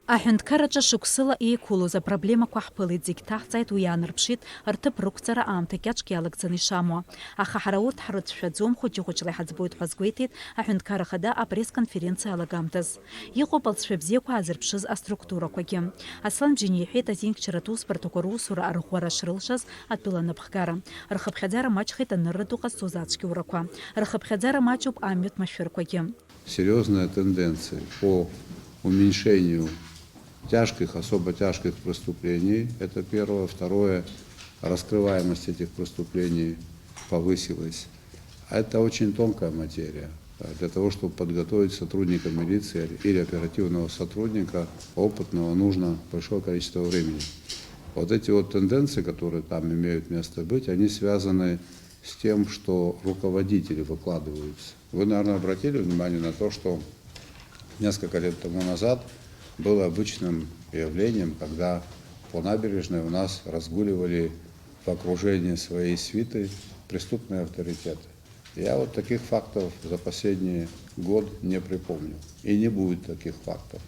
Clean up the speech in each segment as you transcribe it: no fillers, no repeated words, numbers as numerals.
Аҳәынҭқарраҿы шықәсыла еиқәылоз апроблемақәа ҳԥылеит, зегь ҭаҳҵааит, уи иаанарԥшит рҭыԥ рықәҵара аамҭа кьаҿк иалагӡаны ишамуа. Аха ҳара урҭ ҳрыцәшәаӡом, хәыҷы-хәыҷла иҳаӡбоит ҳәа азгәеиҭеит аҳәынҭқар ахада апресс-конференциа алагамҭаз. Иҟоуп алҵшәа бзиақәа аазырԥшыз аструктурақәагьы. Аслан Џьиниа иҳәеит азинқьчаратә усбарҭақәа русура арӷәӷәара шрылшаз атәыланапхгара. Рхыԥхьаӡара маҷхеит анырратәы ҟазҵоз ацәгьоурақәа. Рхыԥхьаӡара маҷуп амҩатә машәырқәагьы. Серьезная тенденция по уменьшению тяжких, особо тяжких преступлений. Это первое. Второе, раскрываемость этих преступлений повысилась. Это очень тонкая материя. Для того, чтобы подготовить сотрудника милиции или оперативного сотрудника, опытного, нужно большое количество времени. Вот эти вот тенденции, которые там имеют место быть, они связаны с тем, что руководители выкладываются. Вы, наверное, обратили внимание на то, что несколько лет тому назад было обычным явлением, когда по набережной у нас разгуливали в окружении своей свиты преступные авторитеты. Я вот таких фактов за последний год не припомню. И не будет таких фактов.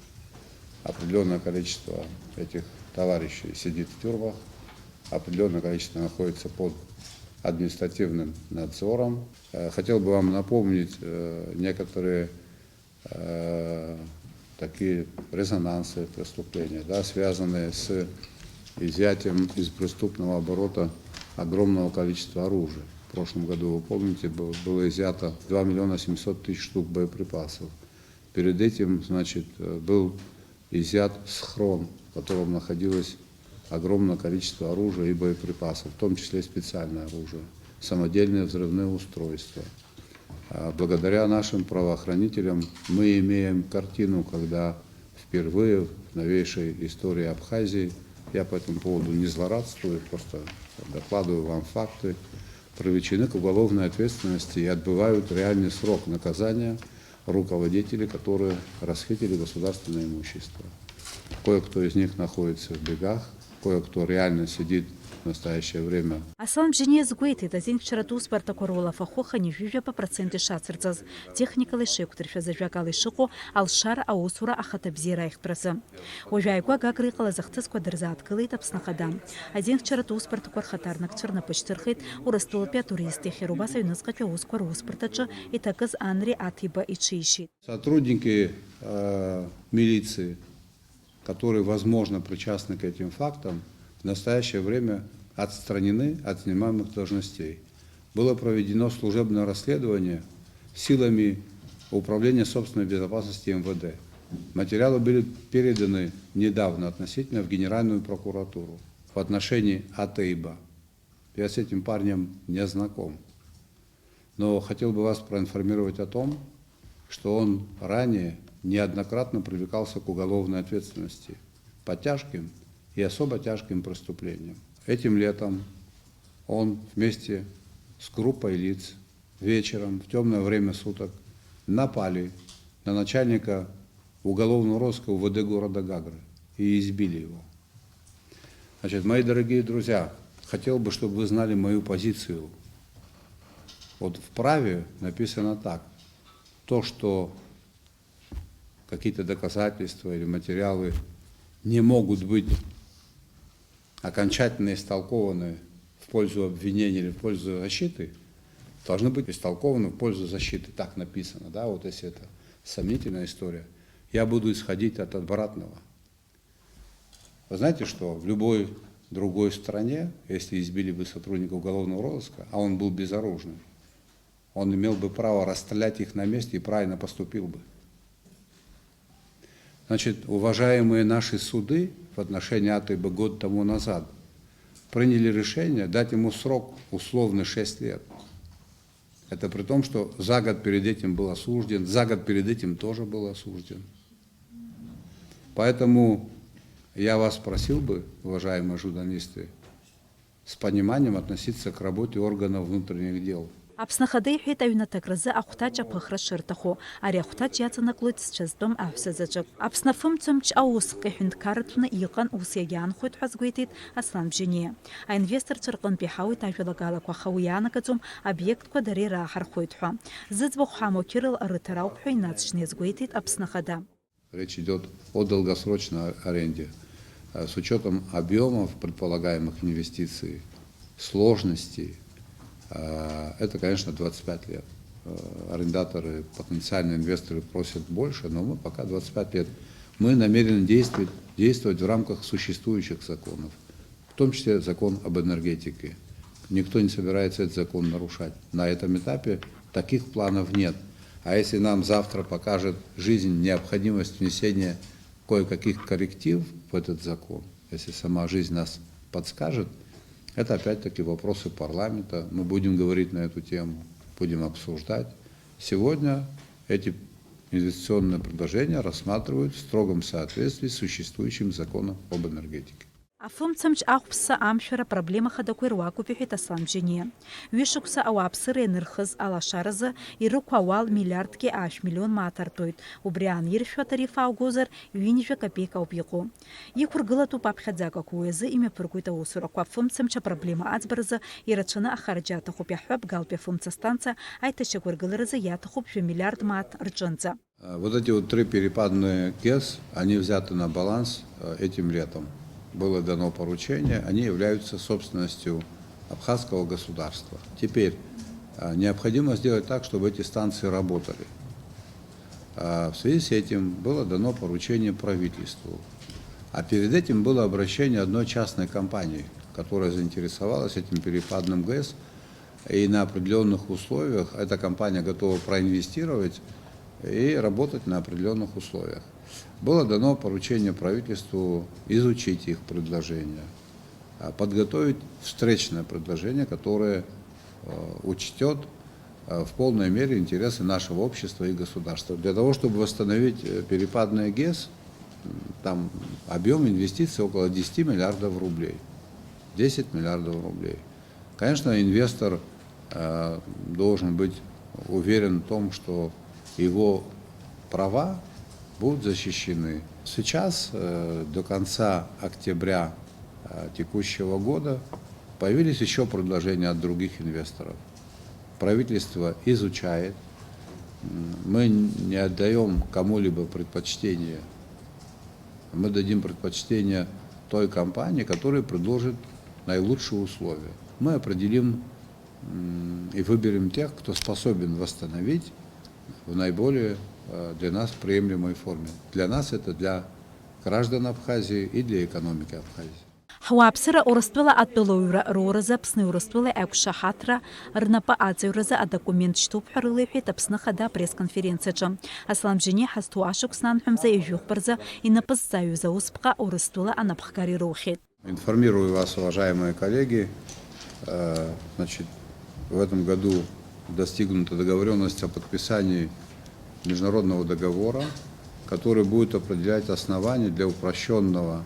Определенное количество этих товарищей сидит в тюрьмах, определенное количество находится под административным надзором. Хотел бы вам напомнить некоторые такие резонансы преступления, да, связанные с изъятием из преступного оборота огромного количества оружия. В прошлом году, вы помните, было изъято 2 миллиона 700 тысяч штук боеприпасов. Перед этим, значит, был изъят схрон, в котором находилось огромное количество оружия и боеприпасов, в том числе специальное оружие, самодельные взрывные устройства. Благодаря нашим правоохранителям мы имеем картину, когда впервые в новейшей истории Абхазии, я по этому поводу не злорадствую, просто докладываю вам факты, привлечены к уголовной ответственности и отбывают реальный срок наказания руководители, которые расхитили государственное имущество. Кое-кто из них находится в бегах, кое-кто реально сидит в настоящее время. Аслан Џьиниа згәеиҭеит азинқьчаратә усбарҭақәа руалафахәы ханижәижәаба процент ишацырҵаз, техникала ишеиқәдыршәаз ажәакала ишыҟоу алшара аусура ахаҭа бзиара аихтәразы. Уажәы ааигәа Гагра иҟалаз ахҭысқәа дырзааҭгылеит Аԥсны Ахада. Азинқьчаратә усбарҭақәа рхаҭарнакцәа рнапы шьҭырхит Урыстәылатәи атурист иахьа убас аҩныҵҟатәи аусқәа русбарҭаҿы иҭакыз Анри Аҭиба иҽишьит. Сотрудники милиции, которые, возможно, причастны к этим фактам, в настоящее время отстранены от занимаемых должностей. Было проведено служебное расследование силами Управления собственной безопасности МВД. Материалы были переданы недавно относительно в Генеральную прокуратуру в отношении Атейба. Я с этим парнем не знаком. Но хотел бы вас проинформировать о том, что он ранее неоднократно привлекался к уголовной ответственности по тяжким и особо тяжким преступлениям. Этим летом он вместе с группой лиц вечером в темное время суток напали на начальника уголовного розыска УВД города Гагры и избили его. Значит, мои дорогие друзья, хотел бы, чтобы вы знали мою позицию. Вот в праве написано так: то, что какие-то доказательства или материалы не могут быть окончательно истолкованы в пользу обвинения или в пользу защиты, должны быть истолкованы в пользу защиты. Так написано, да, вот если это сомнительная история. Я буду исходить от обратного. Вы знаете, что в любой другой стране, если избили бы сотрудника уголовного розыска, а он был безоружным, он имел бы право расстрелять их на месте и правильно поступил бы. Значит, уважаемые наши суды в отношении Атейба год тому назад приняли решение дать ему срок условно 6 лет. Это при том, что за год перед этим был осужден, за год перед этим тоже был осужден. Поэтому я вас просил бы, уважаемые журналисты, с пониманием относиться к работе органов внутренних дел. Аԥсны Ахада иҳәеит аҩнаҭакразы ахәҭаҷ аԥыхра шырҭаху. Ари ахәҭаҷ иаҵанаклоит зҽазтәым аҳәсазаҵәык. Аԥсны афымцамч аусҟ иҳәынҭқарратәны иҟан, ус иагьаанхоит ҳәа азгәеиҭеит Аслан Џьиниа. Аинвесторцәа рҟынтә иҳауеит ажәалагалақәа, аха уи иаанагаӡом обиектқәа дара ираҳархоит ҳәа. Зыӡбахә ҳамоу Кирилл рыҭара ауп ҳәа инацәшьны иазгәеиҭеит Аԥсны Ахада. Речь идет о долгосрочной аренде. С учетом объемов предполагаемых инвестиций, сложностей, это, конечно, 25 лет. Арендаторы, потенциальные инвесторы просят больше, но мы пока 25 лет. Мы намерены действовать в рамках существующих законов, в том числе закон об энергетике. Никто не собирается этот закон нарушать. На этом этапе таких планов нет. А если нам завтра покажет жизнь необходимость внесения кое-каких корректив в этот закон, если сама жизнь нас подскажет, это опять-таки вопросы парламента. Мы будем говорить на эту тему, будем обсуждать. Сегодня эти инвестиционные предложения рассматривают в строгом соответствии с существующим законом об энергетике. Афлымцамч ахпса амшара проблема хадакуир вакупихит асламжине. Вишукса ауапсыры нырхыз алашарызы ируквавал миллиардки аш миллион матартойд. Убриан ершва тарифа аугозар винжа копейка упику. Екургылату папхадзака куэзы имя пуркуйта усураква фымцамча проблема ацбарызы ирачына ахарджата хупяхваб галпе фымца станция айташа кургыларызы ятахуп 2 миллиард мат рджанца. Вот эти вот 3 перепадные ГЭС, они взяты на баланс этим летом. Было дано поручение, они являются собственностью абхазского государства. Теперь необходимо сделать так, чтобы эти станции работали. В связи с этим было дано поручение правительству. А перед этим было обращение одной частной компании, которая заинтересовалась этим перепадным ГЭС. И на определенных условиях эта компания готова проинвестировать и работать на определенных условиях. Было дано поручение правительству изучить их предложения, подготовить встречное предложение, которое учтет в полной мере интересы нашего общества и государства. Для того, чтобы восстановить перепадные ГЭС, там объем инвестиций около 10 миллиардов рублей. 10 миллиардов рублей. Конечно, инвестор должен быть уверен в том, что его права будут защищены. Сейчас, до конца октября текущего года, появились еще предложения от других инвесторов. Правительство изучает. Мы не отдаем кому-либо предпочтение. Мы дадим предпочтение той компании, которая предложит наилучшие условия. Мы определим и выберем тех, кто способен восстановить в наиболее для нас приемлемой форме. Для нас это для граждан Абхазии и для экономики Абхазии. Хауапсыра орыстыла атбылуйра рораза псны орыстыла әкша хатра рнапа ацевраза а документ штуп харлыхи тапсны хада пресс-конференцияча. Асламжине хасту ашук снан хумза и жухбарза и напас союза успка орыстыла анапхкари рухит. Информирую вас, уважаемые коллеги, значит, в этом году достигнута договоренность о подписании международного договора, который будет определять основания для упрощенного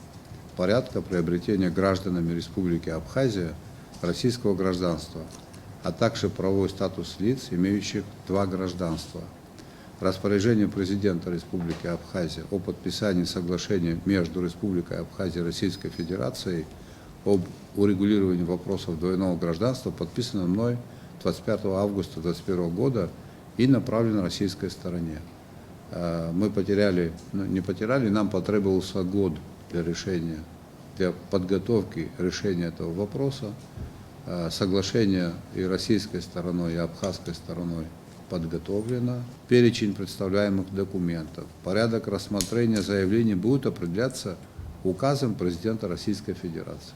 порядка приобретения гражданами Республики Абхазия российского гражданства, а также правовой статус лиц, имеющих 2 гражданства. Распоряжение президента Республики Абхазия о подписании соглашения между Республикой Абхазия и Российской Федерацией об урегулировании вопросов двойного гражданства подписано мной 25 августа 2021 года и направлено российской стороне. Мы не потеряли, нам потребовался год для подготовки решения этого вопроса. Соглашение и российской стороной, и абхазской стороной подготовлено. Перечень представляемых документов, порядок рассмотрения заявлений будут определяться указом президента Российской Федерации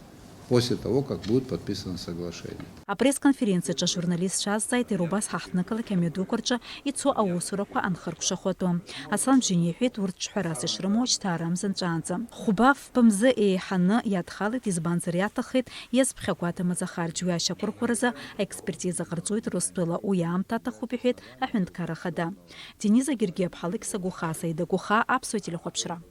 после того, как будет подписано соглашение. А пресс-конференция журналист час сайт и рубас хахтнакала кемеду корча и цо аусураква анхаркша хото. Аслам жинихит урт шхарасы шрмоч тарам занчанца. Хубав памзы и ханна ядхалит из банзариатахит язбхаквата мазахарджуя шакуркураза экспертиза гарцуит ростула уям татахупихит ахунд карахада. Дениза Гергеб халик сагуха сайда гуха абсуетили хопшра.